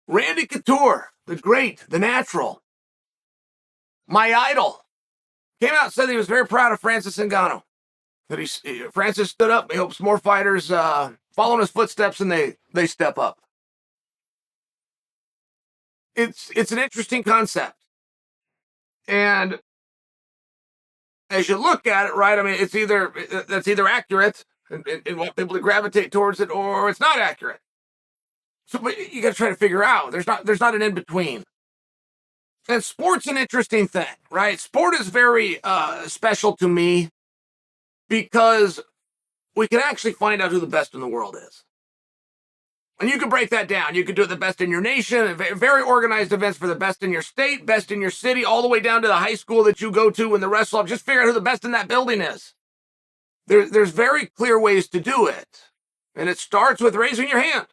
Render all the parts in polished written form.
Randy Couture, the great, the natural, my idol, came out and said that he was very proud of Francis Ngannou. That Francis stood up. He hopes more fighters follow in his footsteps and they step up. It's an interesting concept. And as you look at it, right, I mean, that's either accurate and want people to gravitate towards it, or it's not accurate. So but you got to try to figure out. There's not an in between. And sport's an interesting thing, right? Sport is very special to me because we can actually find out who the best in the world is. And you can break that down. You can do it the best in your nation, very organized events for the best in your state, best in your city, all the way down to the high school that you go to and the rest of them. Just figure out who the best in that building is. There's very clear ways to do it. And it starts with raising your hand.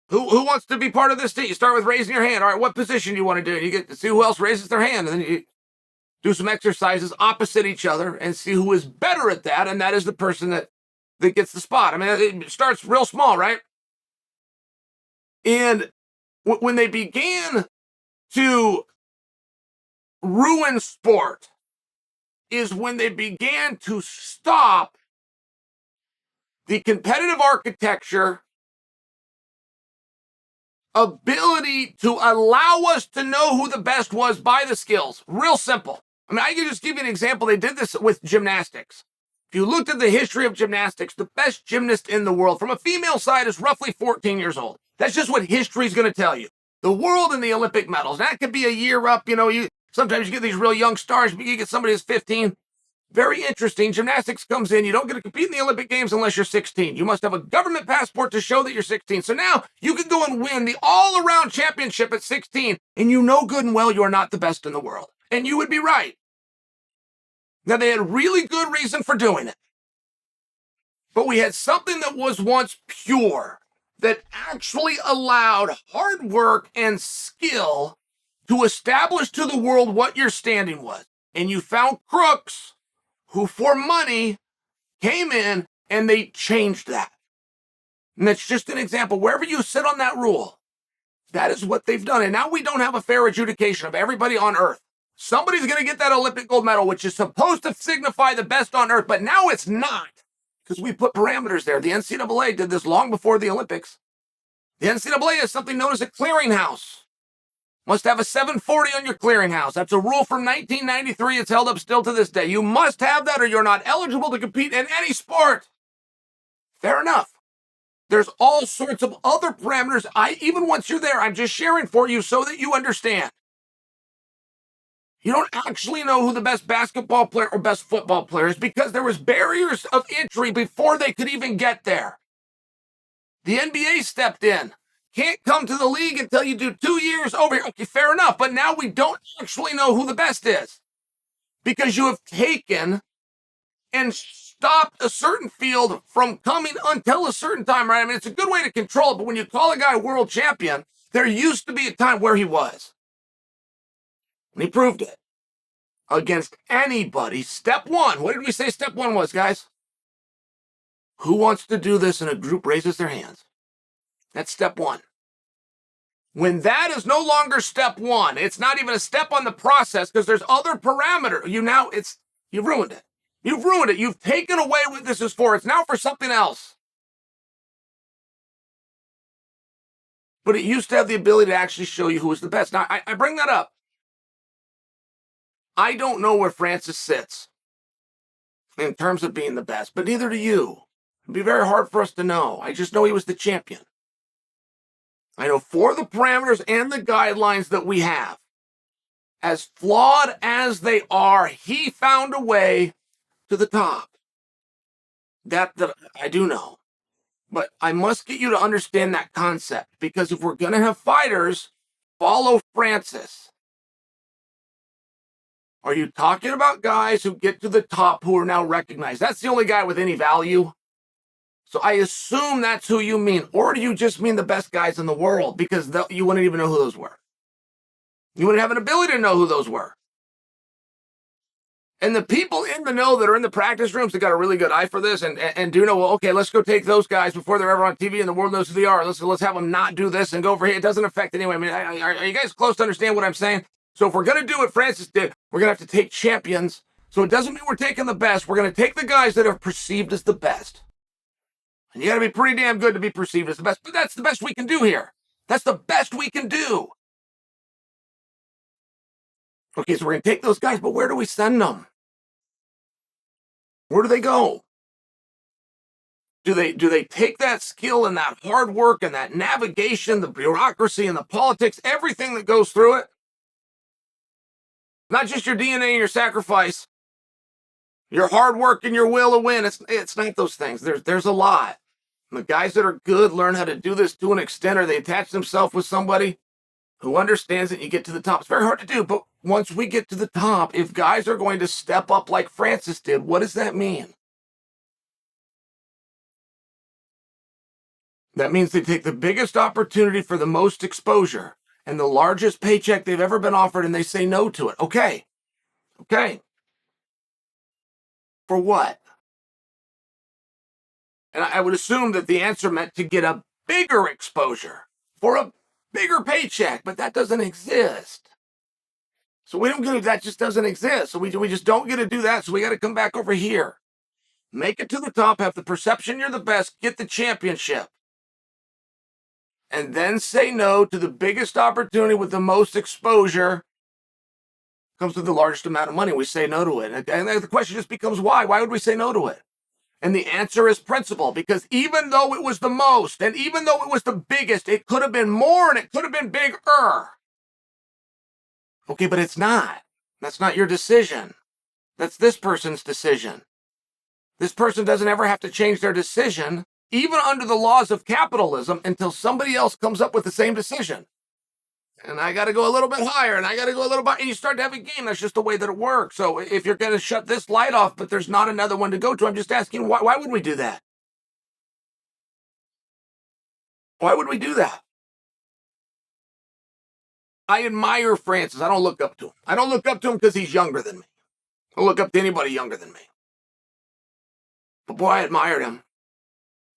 Who wants to be part of this team? You start with raising your hand. All right, what position do you want to do? You get to see who else raises their hand. And then you do some exercises opposite each other and see who is better at that. And that is the person that gets the spot. I mean, it starts real small, right? And when they began to ruin sport is when they began to stop the competitive architecture ability to allow us to know who the best was by the skills. Real simple. I mean, I can just give you an example. They did this with gymnastics. If you looked at the history of gymnastics, the best gymnast in the world from a female side is roughly 14 years old. That's just what history is going to tell you. The world and the Olympic medals. That could be a year up. Sometimes you get these real young stars, but you get somebody who's 15. Very interesting. Gymnastics comes in. You don't get to compete in the Olympic Games unless you're 16. You must have a government passport to show that you're 16. So now you can go and win the all-around championship at 16, and you know good and well you are not the best in the world. And you would be right. Now, they had really good reason for doing it. But we had something that was once pure, that actually allowed hard work and skill to establish to the world what your standing was. And you found crooks who, for money, came in and they changed that. And that's just an example. Wherever you sit on that rule, that is what they've done. And now we don't have a fair adjudication of everybody on earth. Somebody's going to get that Olympic gold medal, which is supposed to signify the best on earth, but now it's not because we put parameters there. The NCAA did this long before the Olympics. The NCAA has something known as a clearinghouse. Must have a 740 on your clearinghouse. That's a rule from 1993. It's held up still to this day. You must have that or you're not eligible to compete in any sport. Fair enough. There's all sorts of other parameters. Even once you're there, I'm just sharing for you so that you understand. You don't actually know who the best basketball player or best football player is because there was barriers of entry before they could even get there. The NBA stepped in. Can't come to the league until you do 2 years over here. Okay, fair enough. But now we don't actually know who the best is because you have taken and stopped a certain field from coming until a certain time, right? I mean, it's a good way to control it. But when you call a guy world champion, there used to be a time where he was. And he proved it against anybody. Step one. What did we say step one was, guys? Who wants to do this in a group raises their hands? That's step one. When that is no longer step one, it's not even a step on the process because there's other parameter. You've ruined it. You've ruined it. You've taken away what this is for. It's now for something else. But it used to have the ability to actually show you who was the best. Now, I bring that up. I don't know where Francis sits in terms of being the best, but neither do you. It'd be very hard for us to know. I just know he was the champion. I know for the parameters and the guidelines that we have, as flawed as they are, he found a way to the top. That I do know. But I must get you to understand that concept because if we're going to have fighters follow Francis, are you talking about guys who get to the top who are now recognized? That's the only guy with any value. So I assume that's who you mean. Or do you just mean the best guys in the world? Because you wouldn't even know who those were. You wouldn't have an ability to know who those were. And the people in the know that are in the practice rooms that got a really good eye for this and do know, well, okay, let's go take those guys before they're ever on TV and the world knows who they are. Let's have them not do this and go over here. It doesn't affect anyway. I mean, are you guys close to understand what I'm saying? So if we're going to do what Francis did, we're going to have to take champions. So it doesn't mean we're taking the best. We're going to take the guys that are perceived as the best. And you got to be pretty damn good to be perceived as the best. But that's the best we can do here. That's the best we can do. Okay, so we're going to take those guys, but where do we send them? Where do they go? Do they take that skill and that hard work and that navigation, the bureaucracy and the politics, everything that goes through it? Not just your DNA and your sacrifice, your hard work and your will to win. It's not those things. There's a lot. And the guys that are good learn how to do this to an extent, or they attach themselves with somebody who understands it, and you get to the top. It's very hard to do, but once we get to the top, if guys are going to step up like Francis did, what does that mean? That means they take the biggest opportunity for the most exposure and the largest paycheck they've ever been offered, and they say no to it. Okay. For what? And I would assume that the answer meant to get a bigger exposure for a bigger paycheck, but that doesn't exist. So we don't get it. That just doesn't exist. So we just don't get to do that. So we got to come back over here, make it to the top, have the perception you're the best, get the championship, and then say no to the biggest opportunity with the most exposure. Comes with the largest amount of money. We say no to it. And the question just becomes why? Why would we say no to it? And the answer is principle, because even though it was the most, and even though it was the biggest, it could have been more and it could have been bigger. Okay, but it's not. That's not your decision. That's this person's decision. This person doesn't ever have to change their decision, even under the laws of capitalism, until somebody else comes up with the same decision. And I got to go a little bit higher, and I got to go a little bit, and you start to have a game. That's just the way that it works. So if you're going to shut this light off, but there's not another one to go to, I'm just asking, why would we do that? Why would we do that? I admire Francis. I don't look up to him. I don't look up to him because he's younger than me. I don't look up to anybody younger than me. But boy, I admired him.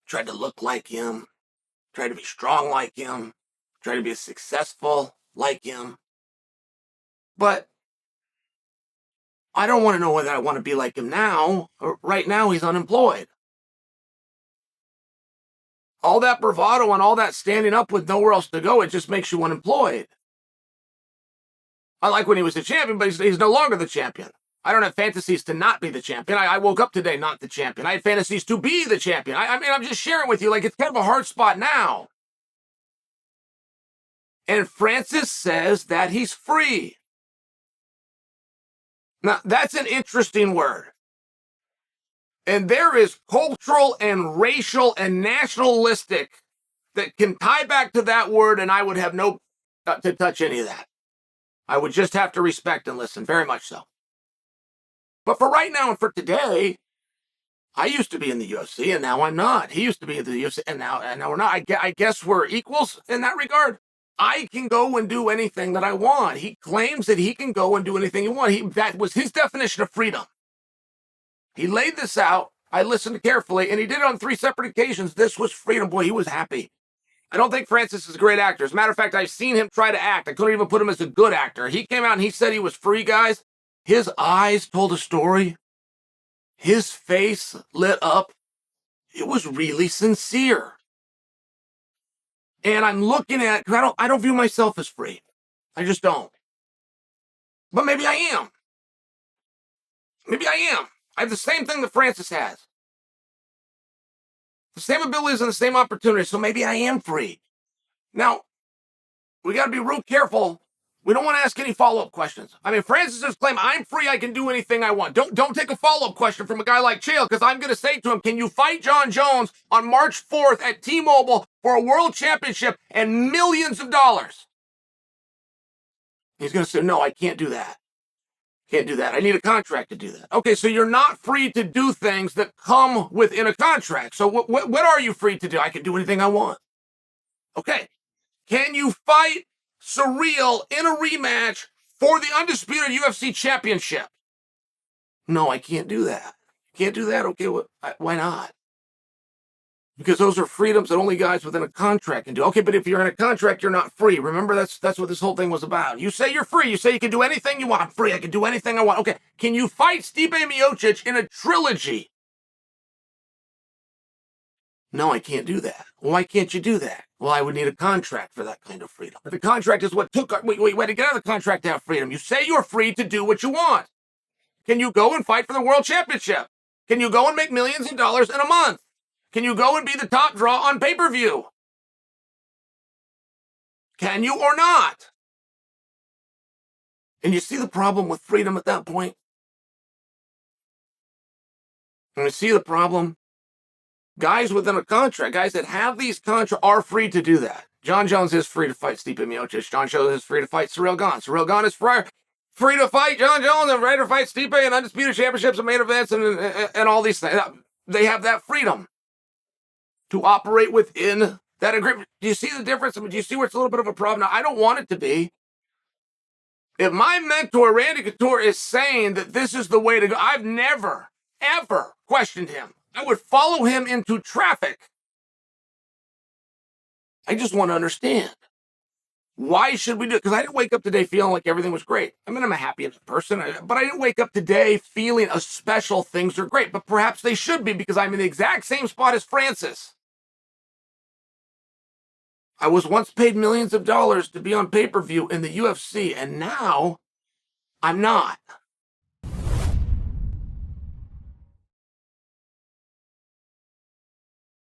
Tried to look like him. Tried to be strong like him. Tried to be successful like him. But I don't want to know whether I want to be like him now. Right now, he's unemployed. All that bravado and all that standing up with nowhere else to go, it just makes you unemployed. I like when he was the champion, but he's no longer the champion. I don't have fantasies to not be the champion. I woke up today not the champion. I had fantasies to be the champion. I mean, I'm just sharing with you, like, it's kind of a hard spot now. And Francis says that he's free. Now, that's an interesting word. And there is cultural and racial and nationalistic that can tie back to that word, and I would have no to touch any of that. I would just have to respect and listen, very much so. But for right now and for today, I used to be in the UFC, and now I'm not. He used to be in the UFC, and now we're not. I guess we're equals in that regard. I can go and do anything that I want. He claims that he can go and do anything he wants. That was his definition of freedom. He laid this out. I listened carefully, and he did it on 3 separate occasions. This was freedom. Boy, he was happy. I don't think Francis is a great actor. As a matter of fact, I've seen him try to act. I couldn't even put him as a good actor. He came out and he said he was free, guys. His eyes told a story. His face lit up. It was really sincere. And I'm looking at, because I don't view myself as free. I just don't. But maybe I am. Maybe I am. I have the same thing that Francis has. The same abilities and the same opportunities. So maybe I am free. Now, we got to be real careful. We don't want to ask any follow-up questions. I mean, Francis has claimed, I'm free, I can do anything I want. Don't take a follow-up question from a guy like Chael, because I'm going to say to him, can you fight Jon Jones on March 4th at T-Mobile for a world championship and millions of dollars? He's going to say, no, I can't do that. Can't do that. I need a contract to do that. Okay, so you're not free to do things that come within a contract. So what are you free to do? I can do anything I want. Okay. Can you fight Surreal in a rematch for the undisputed UFC championship? No, I can't do that. Can't do that? Okay, why not? Because those are freedoms that only guys within a contract can do. Okay, but if you're in a contract, you're not free. Remember, that's what this whole thing was about. You say you're free. You say you can do anything you want. I'm free. I can do anything I want. Okay, can you fight Stipe Miocic in a trilogy? No, I can't do that. Why can't you do that? Well, I would need a contract for that kind of freedom. But the contract is what took. We had to get out of the contract to have freedom. You say you're free to do what you want. Can you go and fight for the world championship? Can you go and make millions of dollars in a month? Can you go and be the top draw on pay-per-view? Can you or not? And you see the problem with freedom at that point? And you see the problem? Guys within a contract, guys that have these contracts are free to do that. Jon Jones is free to fight Stipe Miocic. Jon Jones is free to fight Ciryl Gane. Ciryl Gane is free to fight Jon Jones and ready to fight Stipe and undisputed championships and main events and all these things. They have that freedom to operate within that agreement. Do you see the difference? I mean, do you see where it's a little bit of a problem? Now, I don't want it to be. If my mentor, Randy Couture, is saying that this is the way to go, I've never, ever questioned him. I would follow him into traffic. I just want to understand. Why should we do it? Because I didn't wake up today feeling like everything was great. I mean, I'm a happy person, but I didn't wake up today feeling a special things are great. But perhaps they should be because I'm in the exact same spot as Francis. I was once paid millions of dollars to be on pay-per-view in the UFC, and now I'm not.